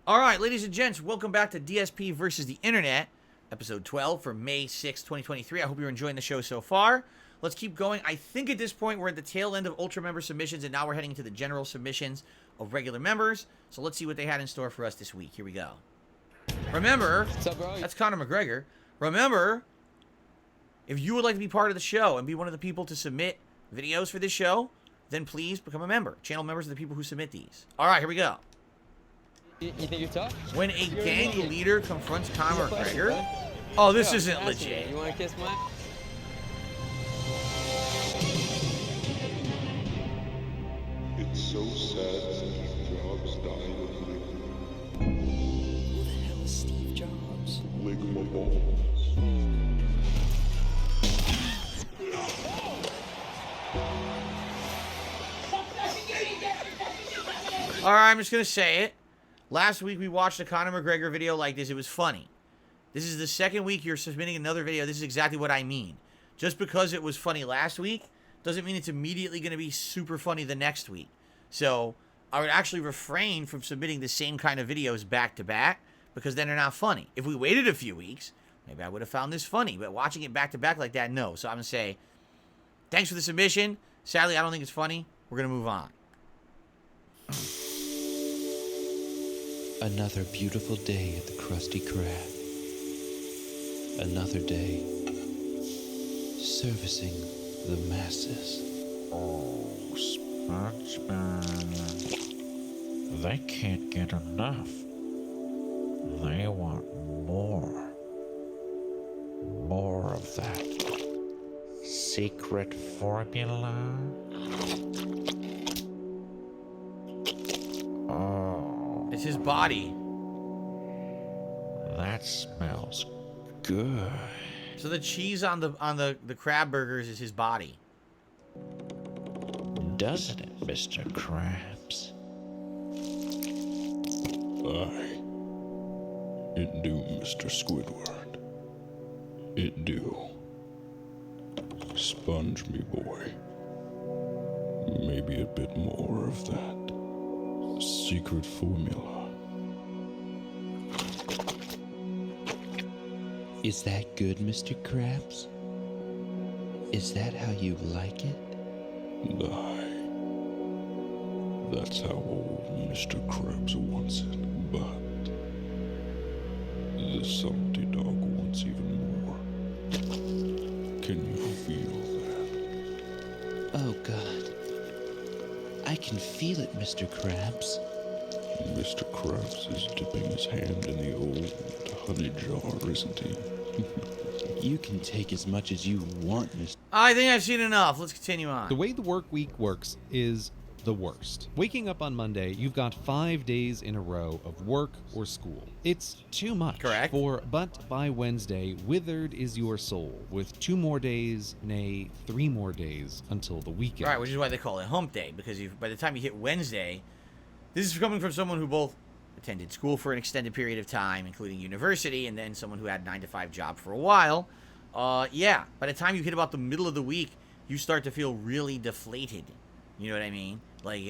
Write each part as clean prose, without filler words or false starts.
All right, ladies and gents, welcome back to DSP versus the Internet, episode 12 for May 6, 2023. I hope you're enjoying the show so far. Let's keep going. I think at this point we're at the tail end of Ultra member submissions, and now we're heading into the general submissions of regular members. So let's see what they had in store for us this week. Here we go. Remember, What's up, bro? that's Conor McGregor. Remember, if you would like to be part of the show and be one of the people to submit videos for this show, then please become a member. Channel members are the people who submit these. All right, here we go. You think you're tough? When a gang leader confronts Conor Question, McGregor. bro. Oh, this Yo, isn't ask me, legit. You want to kiss my? It's so sad Steve Jobs died of Who the hell is Steve Jobs? ligma balls. All right, I'm just going to say it. Last week we watched a Conor McGregor video like this. It was funny. This is the second week you're submitting another video. This is exactly what I mean. Just because it was funny last week doesn't mean it's immediately going to be super funny the next week. So I would actually refrain from submitting the same kind of videos back to back because then they're not funny. If we waited a few weeks, maybe I would have found this funny. But watching it back to back like that, no. So I'm going to say, thanks for the submission. Sadly, I don't think it's funny. We're going to move on. Another beautiful day at the Krusty Krab. Another day servicing the masses. Oh, SpongeBob. They can't get enough. They want more. More of that secret formula. Oh, It's his body. that smells good. So the cheese on the crab burgers is his body. Doesn't it, Mr. Krabs? Aye. It do, Mr. Squidward. It do. Sponge me, boy. Maybe a bit more of that secret formula. Is that good, Mr. Krabs? Is that how you like it? Aye. That's how old Mr. Krabs wants it, but the salty dog wants even more. Can you feel that? Oh, God. I can feel it, Mr. Krabs. Mr. Krabs is dipping his hand in the old honey jar, isn't he? You can take as much as you want, Mr. I think I've seen enough. Let's continue on. The way the work week works is the worst. Waking up on Monday, you've got 5 days in a row of work or school. It's too much. Correct. But by Wednesday, withered is your soul, with 2 more days, nay, 3 more days until the weekend. All right, which is why they call it hump day, because by the time you hit Wednesday, this is coming from someone who both attended school for an extended period of time, including university, and then someone who had a 9-to-5 job for a while. Yeah, by the time you hit about the middle of the week, you start to feel really deflated. You know what I mean? Like,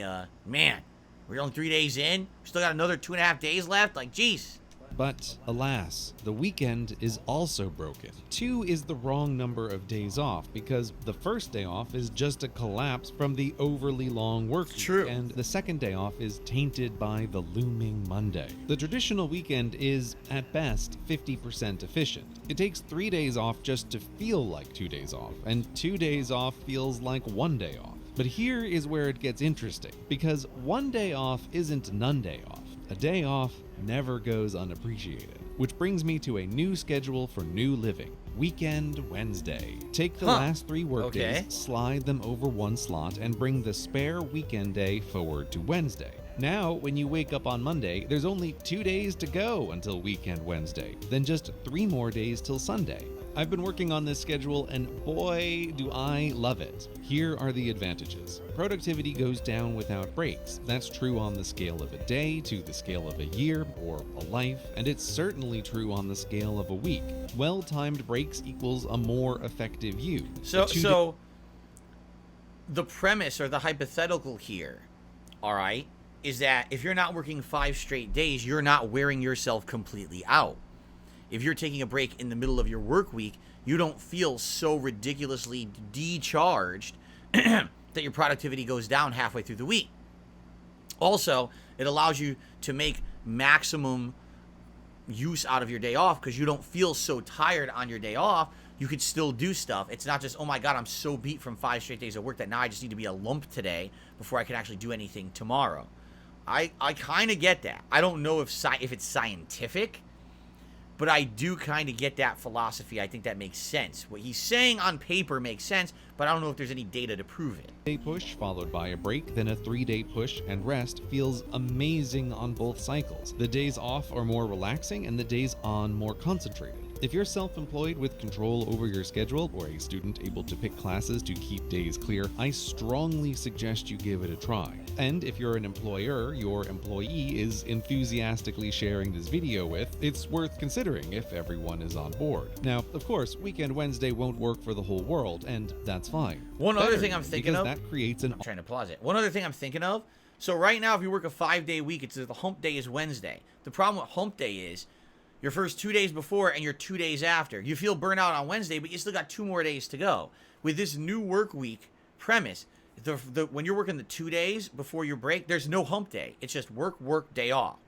man, we're only 3 days in. We still got another 2.5 days left. Like, geez. But alas, the weekend is also broken. 2 is the wrong number of days off because the first day off is just a collapse from the overly long work week, True. and the second day off is tainted by the looming Monday. The traditional weekend is, at best, 50% efficient. It takes 3 days off just to feel like 2 days off, and 2 days off feels like 1 day off. But here is where it gets interesting, because 1 day off isn't none day off. A day off never goes unappreciated. Which brings me to a new schedule for new living. Weekend Wednesday. Take the last 3 workdays, Okay. slide them over 1 slot, and bring the spare weekend day forward to Wednesday. Now, when you wake up on Monday, there's only 2 days to go until Weekend Wednesday, then just 3 more days till Sunday. I've been working on this schedule, and boy, do I love it. Here are the advantages. Productivity goes down without breaks. That's true on the scale of a day, to the scale of a year, or a life, and it's certainly true on the scale of a week. Well-timed breaks equals a more effective you. So the premise or the hypothetical here, all right, is that if you're not working 5 straight days, you're not wearing yourself completely out. If you're taking a break in the middle of your work week, you don't feel so ridiculously decharged that your productivity goes down halfway through the week. Also, it allows you to make maximum use out of your day off because you don't feel so tired on your day off. You could still do stuff. It's not just, oh my God, I'm so beat from 5 straight days of work that now I just need to be a lump today before I can actually do anything tomorrow. I kind of get that. I don't know if it's scientific, but I do kind of get that philosophy. I think that makes sense. What he's saying on paper makes sense, but I don't know if there's any data to prove it. Day push followed by a break, then a 3-day push and rest feels amazing on both cycles. The days off are more relaxing and the days on more concentrated. If you're self-employed with control over your schedule or a student able to pick classes to keep days clear, I strongly suggest you give it a try. And if you're an employer your employee is enthusiastically sharing this video with, it's worth considering if everyone is on board. Now, of course, Weekend Wednesday won't work for the whole world, and that's fine. One other thing I'm thinking of, that creates an... I'm trying to pause it. One other thing I'm thinking of, so right now if you work a 5-day week, it's the hump day is Wednesday. The problem with hump day is your first 2 days before and your 2 days after. You feel burnout on Wednesday, but you still got 2 more days to go. With this new work week premise, when you're working the 2 days before your break, there's no hump day. It's just work, day off.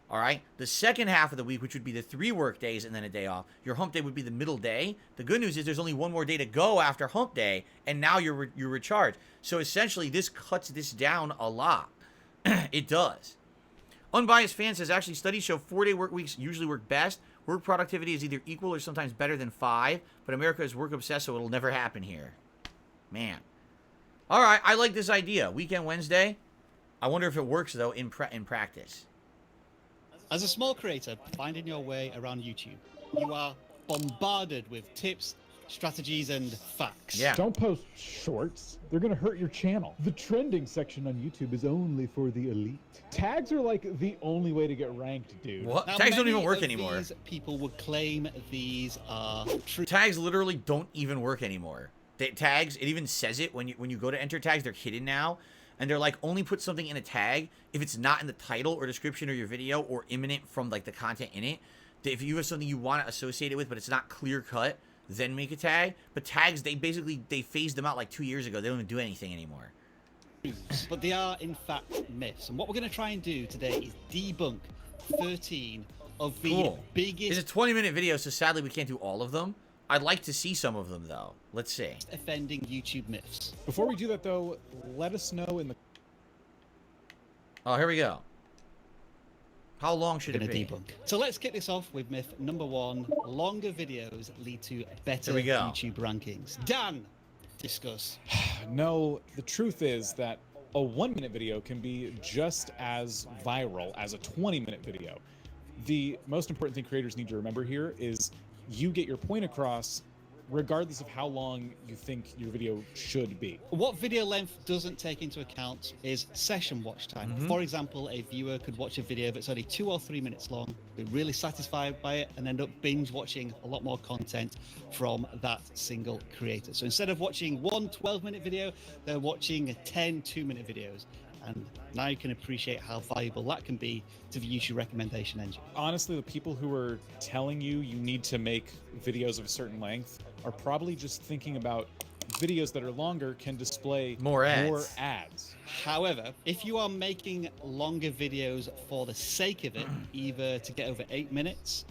All right? The second half of the week, which would be the 3 work days and then a day off, your hump day would be the middle day. The good news is there's only 1 more day to go after hump day, and now you're recharged. So essentially, this cuts this down a lot. It does. Unbiased Fan says, actually, studies show 4-day work weeks usually work best. Work productivity is either equal or sometimes better than 5, but America is work obsessed, so it'll never happen here. Man. All right, I like this idea. Weekend Wednesday. I wonder if it works, though, in practice. As a small creator, finding your way around YouTube, you are bombarded with tips, strategies, and facts. Yeah. Don't post shorts. They're going to hurt your channel. The trending section on YouTube is only for the elite. Tags are like the only way to get ranked, dude. What? Now, Tags don't even many work of anymore. These people would claim these are true. Tags literally don't even work anymore. Tags, it even says it when you go to enter tags, they're hidden now. And they're like, only put something in a tag if it's not in the title or description of your video or imminent from like the content in it. If you have something you want to associate it with, but it's not clear cut, then make a tag. But tags, they phased them out like 2 years ago. They don't even do anything anymore. But they are in fact myths. And what we're going to try and do today is debunk 13 of the biggest... It's a 20-minute video, so sadly we can't do all of them. I'd like to see some of them, though. Let's see. offending YouTube myths. Before we do that, though, let us know in the... Oh, here we go. How long should We're it going be? to debunk. So let's kick this off with myth number 1. Longer videos lead to better Here we go. YouTube rankings. Dan, discuss. No, the truth is that a 1-minute video can be just as viral as a 20-minute video. The most important thing creators need to remember here is you get your point across regardless of how long you think your video should be. What video length doesn't take into account is session watch time. For example, a viewer could watch a video that's only 2 or 3 minutes long, be really satisfied by it, and end up binge watching a lot more content from that single creator. So instead of watching one 12-minute video, they're watching 10 2-minute videos. And now you can appreciate how valuable that can be to the YouTube recommendation engine. Honestly, the people who are telling you you need to make videos of a certain length are probably just thinking about videos that are longer can display More ads. However, if you are making longer videos for the sake of it, either to get over 8 minutes,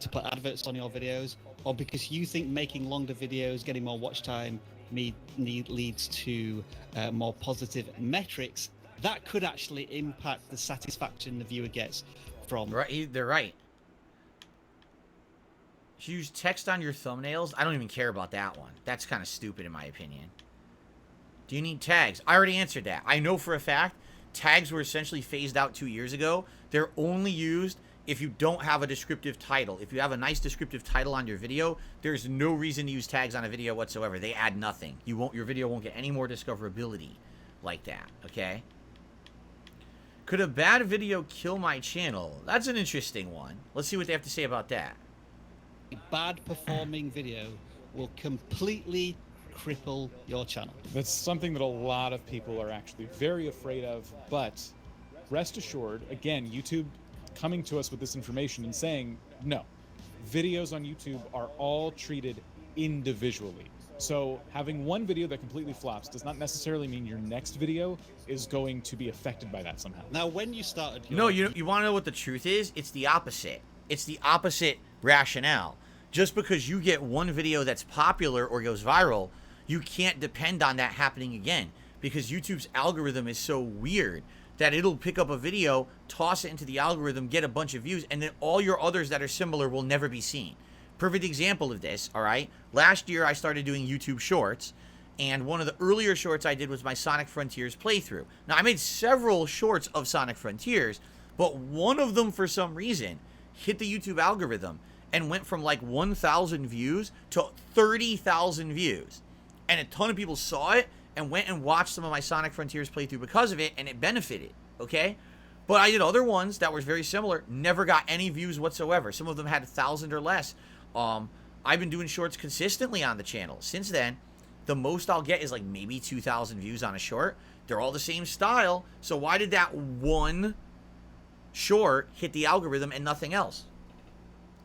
to put adverts on your videos, or because you think making longer videos, getting more watch time, leads to more positive metrics, that could actually impact the satisfaction the viewer gets from... Right, they're right. Use text on your thumbnails? I don't even care about that one. That's kind of stupid in my opinion. Do you need tags? I already answered that. I know for a fact tags were essentially phased out 2 years ago. They're only used if you don't have a descriptive title. If you have a nice descriptive title on your video, there's no reason to use tags on a video whatsoever. They add nothing. Your video won't get any more discoverability like that, okay? Could a bad video kill my channel? That's an interesting one. Let's see what they have to say about that. A bad performing video will completely cripple your channel. That's something that a lot of people are actually very afraid of, but rest assured, again, YouTube coming to us with this information and saying, no, videos on YouTube are all treated individually. So having one video that completely flops does not necessarily mean your next video is going to be affected by that somehow. Now, when you started... No, you want to know what the truth is? It's the opposite. It's the opposite rationale. Just because you get one video that's popular or goes viral, you can't depend on that happening again, because YouTube's algorithm is so weird that it'll pick up a video, toss it into the algorithm, get a bunch of views, and then all your others that are similar will never be seen. Perfect example of this, all right? Last year, I started doing YouTube Shorts, and one of the earlier shorts I did was my Sonic Frontiers playthrough. Now, I made several shorts of Sonic Frontiers, but one of them, for some reason, hit the YouTube algorithm and went from like 1,000 views to 30,000 views. And a ton of people saw it and went and watched some of my Sonic Frontiers playthrough because of it, and it benefited, okay? But I did other ones that were very similar, never got any views whatsoever. Some of them had 1,000 or less. I've been doing shorts consistently on the channel. Since then, the most I'll get is like maybe 2,000 views on a short. They're all the same style. So why did that one short hit the algorithm and nothing else?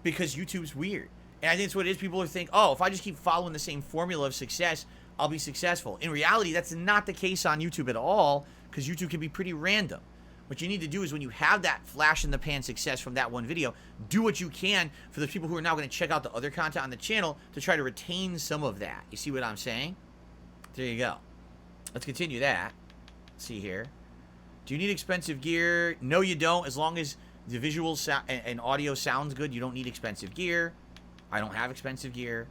Because YouTube's weird. And I think it's what it is. People think, oh, if I just keep following the same formula of success, I'll be successful. In reality, that's not the case on YouTube at all, because YouTube can be pretty random. What you need to do is when you have that flash-in-the-pan success from that one video, do what you can for the people who are now going to check out the other content on the channel to try to retain some of that. You see what I'm saying? There you go. Let's continue that. Let's see here. Do you need expensive gear? No, you don't. As long as the visual and audio sounds good, you don't need expensive gear. I don't have expensive gear.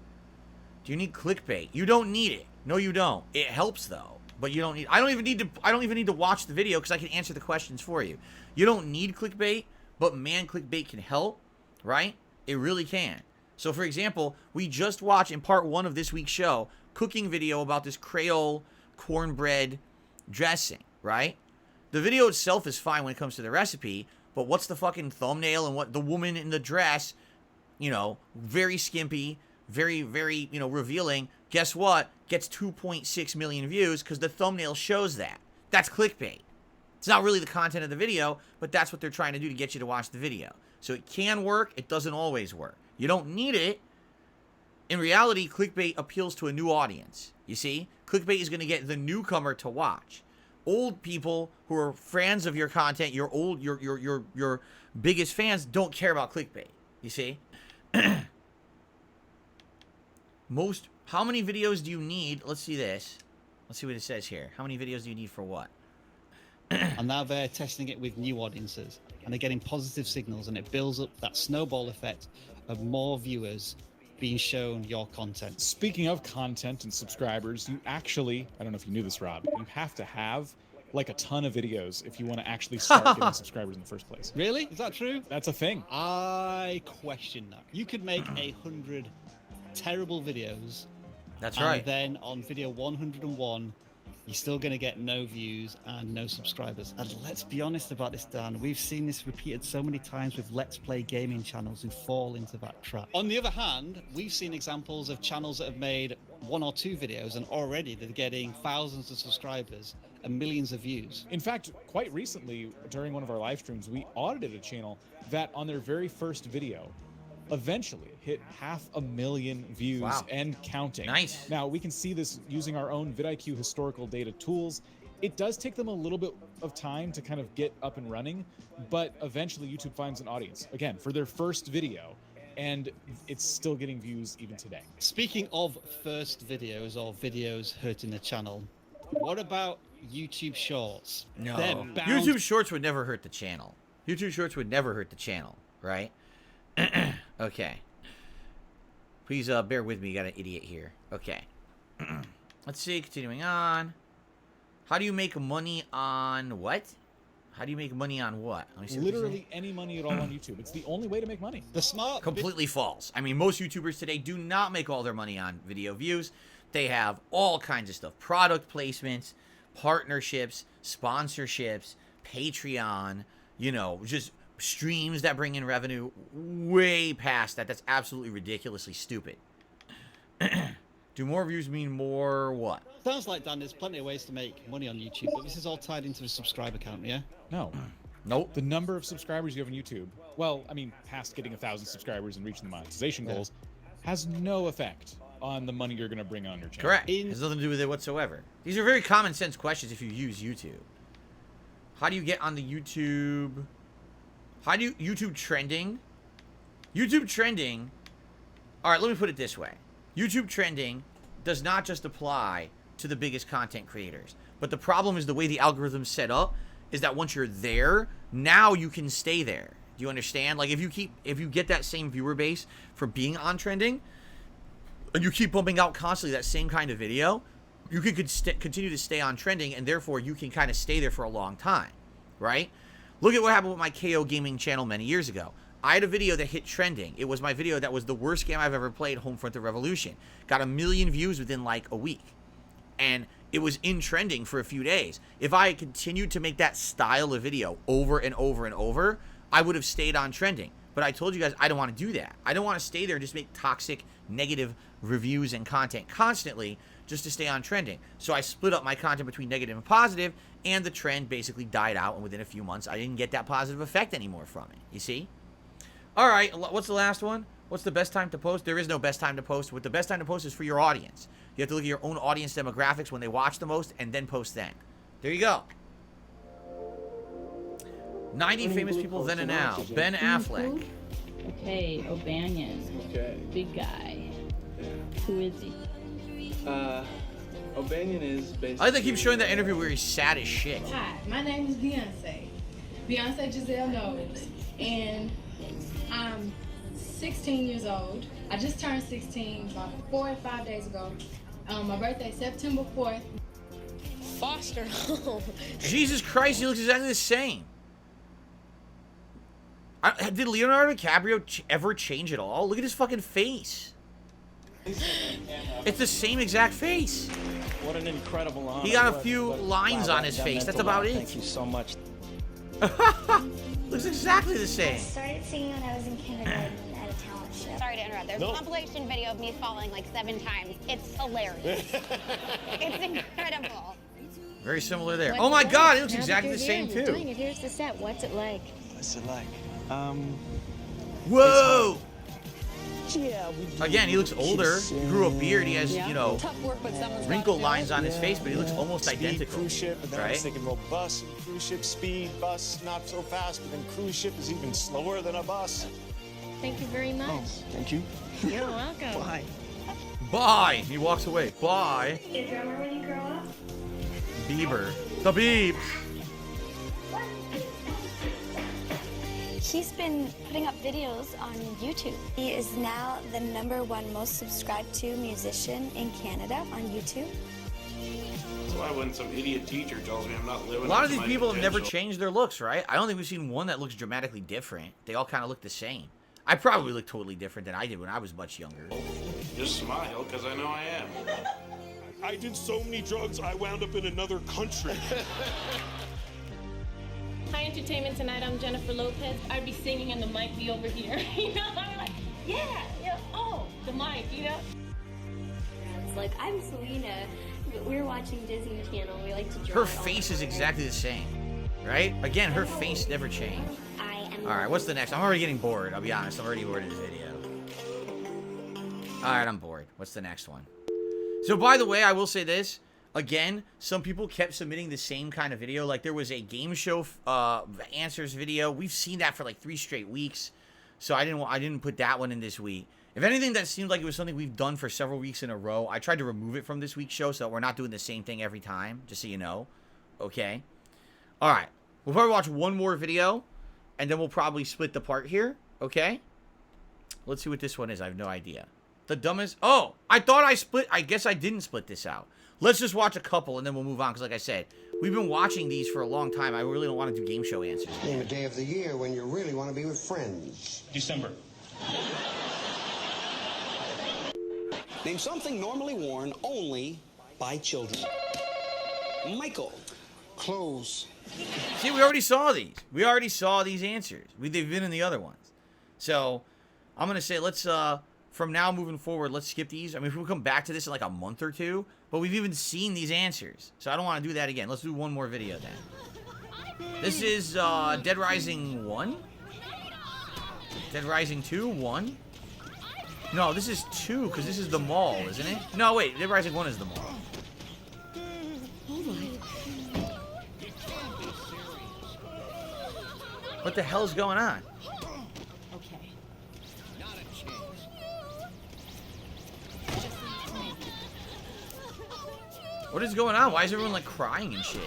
Do you need clickbait? You don't need it. No, you don't. It helps, though. But you don't need... I don't even need to watch the video because I can answer the questions for you. You don't need clickbait, but man, clickbait can help, right? It really can. So, for example, we just watched in part 1 of this week's show, cooking video about this Creole cornbread dressing, right? The video itself is fine when it comes to the recipe, but what's the fucking thumbnail and what the woman in the dress, you know, very skimpy, very, very, you know, revealing. Guess what? Gets 2.6 million views because the thumbnail shows that. That's clickbait. It's not really the content of the video, but that's what they're trying to do to get you to watch the video. So it can work. It doesn't always work. You don't need it. In reality, clickbait appeals to a new audience. You see? Clickbait is going to get the newcomer to watch. Old people who are fans of your content, your biggest fans, don't care about clickbait. You see? How many videos do you need? Let's see this. Let's see what it says here. How many videos do you need for what? And now they're testing it with new audiences, and they're getting positive signals, and it builds up that snowball effect of more viewers being shown your content. Speaking of content and subscribers, you actually, I don't know if you knew this, Rob, you have to have like a ton of videos if you want to actually start getting subscribers in the first place. Really? Is that true? That's a thing. I question that. You could make 100 terrible videos. That's and right. then on video 101, you're still going to get no views and no subscribers. And let's be honest about this, Dan. We've seen this repeated so many times with Let's Play gaming channels who fall into that trap. On the other hand, we've seen examples of channels that have made 1 or 2 videos and already they're getting thousands of subscribers and millions of views. In fact, quite recently, during one of our live streams, we audited a channel that on their very first video eventually hit 500,000 views. Wow. And counting. Nice. Now, we can see this using our own vidIQ historical data tools. It does take them a little bit of time to kind of get up and running, but eventually YouTube finds an audience, again, for their first video, and it's still getting views even today. Speaking of first videos or videos hurting the channel, what about YouTube Shorts? No. They're bound- YouTube Shorts would never hurt the channel. YouTube Shorts would never hurt the channel, right? Okay. Please bear with me. You got an idiot here. Okay. Let's see. Continuing on. How do you make money on what? How do you make money on what? Let me see what you're Literally any money at all on YouTube. It's the only way to make money. The smart completely false. I mean, most YouTubers today do not make all their money on video views. They have all kinds of stuff. Product placements, partnerships, sponsorships, Patreon, you know, just streams that bring in revenue way past that. That's absolutely ridiculously stupid. Do more views mean more what? Sounds like, Dan, there's plenty of ways to make money on YouTube, but this is all tied into a subscriber count, yeah? No. Nope. The number of subscribers you have on YouTube, well, I mean, past getting 1,000 subscribers and reaching the monetization goals, has no effect on the money you're going to bring on your channel. Correct. Has nothing to do with it whatsoever. These are very common sense questions if you use YouTube. How do you get on the YouTube? How do you YouTube trending? YouTube trending. All right, let me put it this way. YouTube trending does not just apply to the biggest content creators. But the problem is the way the algorithm's set up is that once you're there, now you can stay there. Do you understand? Like if you get that same viewer base for being on trending, and you keep pumping out constantly that same kind of video, you could continue to stay on trending, and therefore you can kind of stay there for a long time, right? Look at what happened with my KO gaming channel many years ago. I had a video that hit trending. It was my video that was the worst game I've ever played, Homefront: The Revolution. Got 1 million views within like a week. And it was in trending for a few days. If I had continued to make that style of video over and over and over, I would have stayed on trending. But I told you guys I don't want to do that. I don't want to stay there and just make toxic, negative reviews and content constantly just to stay on trending. So I split up my content between negative and positive, and the trend basically died out, and within a few months, I didn't get that positive effect anymore from it. You see? All right, what's the last one? What's the best time to post? There is no best time to post. What the best time to post is for your audience. You have to look at your own audience demographics when they watch the most, and then post then. There you go. 90 famous people then and now. Ben Affleck. Okay, O'Banion. Okay. Big guy. Yeah. Who is he? O'Banion is basically... I like they keep showing that interview where he's sad as shit. Hi, my name is Beyonce. Beyonce Giselle Knowles. And I'm 16 years old. I just turned 16 about 4 or 5 days ago. My birthday is September 4th. Foster home. Jesus Christ, he looks exactly the same. Did Leonardo DiCaprio ever change at all? Look at his fucking face. It's the same exact face. What an incredible honor. He got a few lines on his face. That's about it. Thank you so much. Looks exactly the I same. started singing when I was in kindergarten at a talent show. Sorry to interrupt. There's a compilation video of me falling like 7 times. It's hilarious. It's incredible. Very similar there. Oh my God, he looks exactly the same too. Here's the set. What's it like? What's it like? Whoa! Yeah. Again, he looks older. He grew a beard. He has, you know, Tough work, but someone's wrinkle lines on his face, but he looks almost Speed, identical. Cruise ship, and then I was Right? thinking, well, bus and cruise ship, speed, bus, not so fast, but then cruise ship is even slower than a bus. Thank you very much. Oh, thank you. You're welcome. Bye. Bye. He walks away. Bye. Be a drummer when you grow up? Bieber. The Biebs. He's been putting up videos on YouTube. He is now the #1 most subscribed to musician in Canada on YouTube. That's why when some idiot teacher tells me I'm not living A lot up of to these my people have never potential. changed their looks, right? I don't think we've seen one that looks dramatically different. They all kind of look the same. I probably look totally different than I did when I was much younger. Just smile, because I know I am. I did so many drugs, I wound up in another country. Hi, Entertainment Tonight. I'm Jennifer Lopez. I'd be singing and the mic be over here. You know, I'm like, yeah, oh, the mic, you know? It's like, I'm Selena. We're watching Disney Channel. We like to draw. Her face is exactly the same, right? Again, her face never changed. I am. All right, what's the next? I'm already getting bored. I'll be honest. I'm already bored of this video. All right, I'm bored. What's the next one? So, by the way, I will say this. Again, some people kept submitting the same kind of video. Like, there was a game show answers video. We've seen that for like 3 straight weeks. So, I didn't put that one in this week. If anything, that seemed like it was something we've done for several weeks in a row. I tried to remove it from this week's show so that we're not doing the same thing every time, just so you know. Okay? All right. We'll probably watch one more video, and then we'll probably split the part here. Okay? Let's see what this one is. I have no idea. The dumbest... Oh! I thought I split... I guess I didn't split this out. Let's just watch a couple, and then we'll move on, because like I said, we've been watching these for a long time. I really don't want to do game show answers. Name a day of the year when you really want to be with friends. December. Name something normally worn only by children. Michael. Clothes. See, we already saw these. We already saw these answers. They've been in the other ones. So, I'm going to say, let's, from now moving forward, let's skip these. I mean, if we'll come back to this in like a month or two, but we've even seen these answers. So, I don't want to do that again. Let's do one more video then. This is Dead Rising 1? Dead Rising 2? 1? No, this is 2, because this is the mall, isn't it? No, wait, Dead Rising 1 is the mall. What the hell's going on? Okay. What is going on? Why is everyone, like, crying and shit?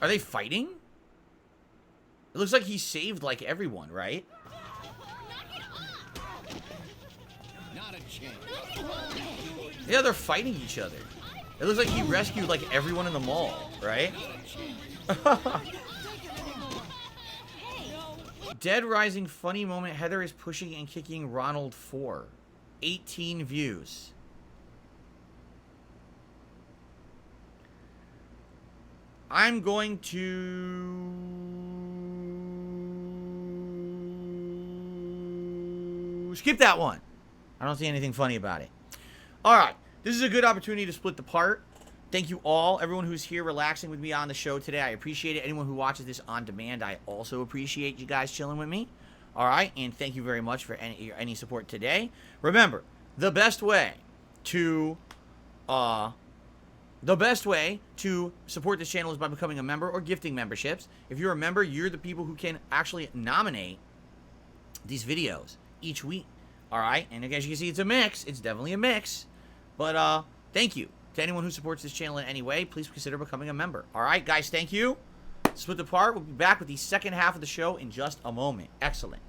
Are they fighting? It looks like he saved, like, everyone, right? Yeah, they're fighting each other. It looks like he rescued, like, everyone in the mall, right? Dead Rising funny moment. Heather is pushing and kicking Ronald 4. 18 views. I'm going to skip that one. I don't see anything funny about it. All right. This is a good opportunity to split the part. Thank you all, everyone who's here relaxing with me on the show today. I appreciate it. Anyone who watches this on demand, I also appreciate you guys chilling with me. All right, and thank you very much for any support today. Remember, the best way to support this channel is by becoming a member or gifting memberships. If you're a member, you're the people who can actually nominate these videos each week. All right, and as you can see, it's a mix. It's definitely a mix. But thank you. To anyone who supports this channel in any way, please consider becoming a member. All right, guys, thank you. Split the part. We'll be back with the second half of the show in just a moment. Excellent.